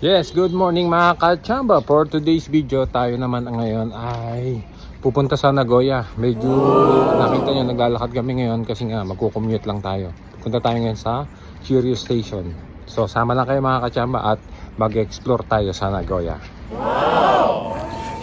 Yes, good morning mga kachamba. For today's video, tayo naman ngayon ay pupunta sa Nagoya. Medyo nakita nyo, naglalakad kami ngayon kasi nga magkukommute lang tayo. Punta tayo ngayon sa Churio Station. So sama lang kayo mga kachamba at mag-explore tayo sa Nagoya.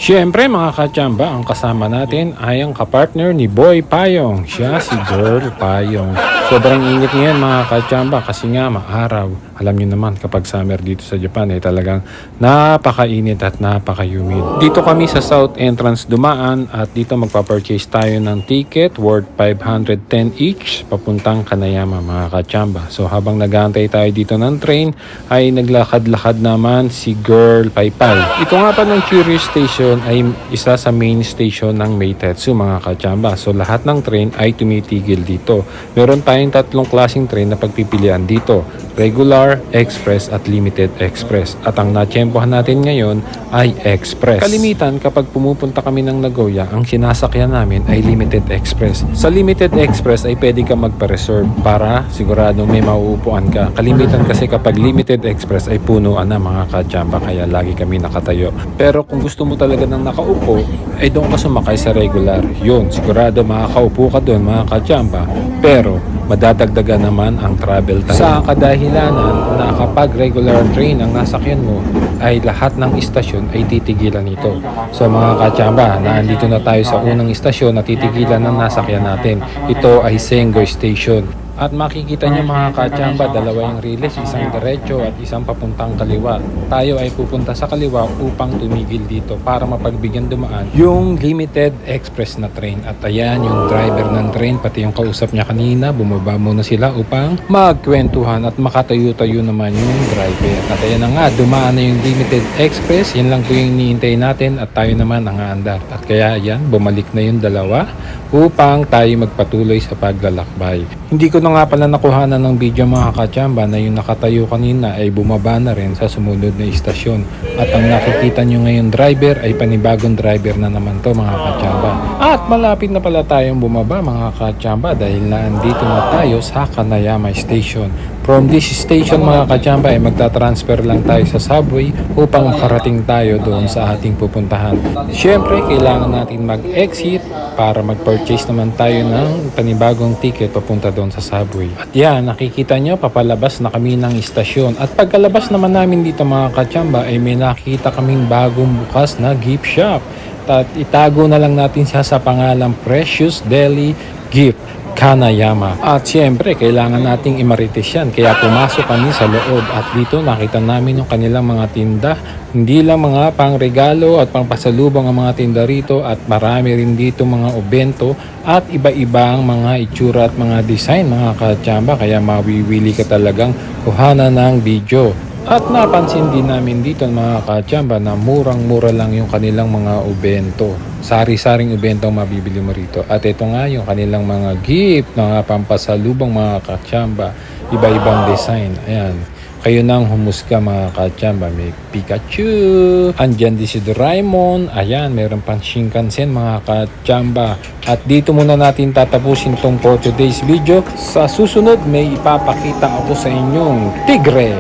Siyempre mga kachamba, ang kasama natin ay ang kapartner ni Boy Payong. Siya si Girl Payong. Sobrang init ngayon mga kachamba kasi nga maaraw. Alam niyo naman kapag summer dito sa Japan ay talagang napakainit at napaka-humid. Dito kami sa South Entrance dumaan at dito magpa-purchase tayo ng ticket worth 510 each papuntang Kanayama mga kachamba. So habang nag-aantay tayo dito ng train ay naglakad-lakad naman si Girl Paypay. Ito nga pa ng Churio Station ay isa sa main station ng Meitetsu mga kachamba. So lahat ng train ay tumitigil dito. Meron tayong tatlong klaseng train na pagpipilian dito. Regular, Express at Limited Express. At ang natsyempohan natin ngayon ay Express. Kalimitan kapag pumupunta kami ng Nagoya, ang sinasakyan namin ay Limited Express. Sa Limited Express ay pwede ka magpa-reserve para sigurado may mauupuan ka. Kalimitan kasi kapag Limited Express ay punuan na mga kachamba kaya lagi kami nakatayo. Pero kung gusto mo talaga ng nakaupo, ay doon ka sumakay sa regular. Yun, sigurado makakaupo ka doon mga kachamba. Pero madadagdagan naman ang travel time. Sa kadahilanan na kapag regular train ang nasakyan mo ay lahat ng istasyon ay titigilan nito. So mga kachamba, naandito na tayo sa unang istasyon na titigilan ng nasakyan natin. Ito ay Sengoy Station. At makikita nyo mga kachamba, dalawa yung riles, isang diretso at isang papuntang kaliwa. Tayo ay pupunta sa kaliwa upang tumigil dito para mapagbigyan dumaan yung Limited Express na train. At ayan yung driver ng train, pati yung kausap niya kanina, bumaba muna sila upang magkwentuhan at makatayo-tayo naman yung driver. At ayan na nga, dumaan na yung Limited Express, yan lang po yung iniintay natin at tayo naman ang aandar. At kaya ayan, bumalik na yung dalawa upang tayo magpatuloy sa paglalakbay. Hindi ko na nga pala nakuhanan ng video mga kachamba na yung nakatayo kanina ay bumaba na rin sa sumunod na istasyon. At ang nakikita nyo ngayon driver ay panibagong driver na naman to mga kachamba. At malapit na pala tayong bumaba mga kachamba dahil naandito na tayo sa Kanayama Station. From this station mga kachamba ay magta-transfer lang tayo sa subway upang makarating tayo doon sa ating pupuntahan. Siyempre kailangan natin mag-exit para mag-purchase naman tayo ng panibagong ticket papunta doon sa subway. At yan, nakikita nyo papalabas na kami ng istasyon. At pagkalabas naman namin dito mga kachamba ay may nakita kaming bagong bukas na gift shop. At itago na lang natin siya sa pangalang Precious Deli Gift Kanayama. At siyempre, kailangan nating imarites yan. Kaya pumasok kami sa loob at dito nakita namin yung kanilang mga tinda. Hindi lang mga pangregalo at pangpasalubong ang mga tinda rito at marami rin dito mga obento at iba-ibang mga itsura at mga design mga kachamba. Kaya mawiwili ka talagang kuhanan ng video. At napansin din namin dito mga kachamba na murang-mura lang yung kanilang mga obento. Sari-saring obento ang mabibili mo rito. At ito nga yung kanilang mga gift, mga pampasalubong mga kachamba. Iba-ibang design. Ayan. Kayo nang humusga mga kachamba. May Pikachu. Andyan din si Doraemon. Ayan, meron pang Shinkansen mga kachamba. At dito muna natin tatapusin tong for today's video. Sa susunod may ipapakita ako sa inyong tigre.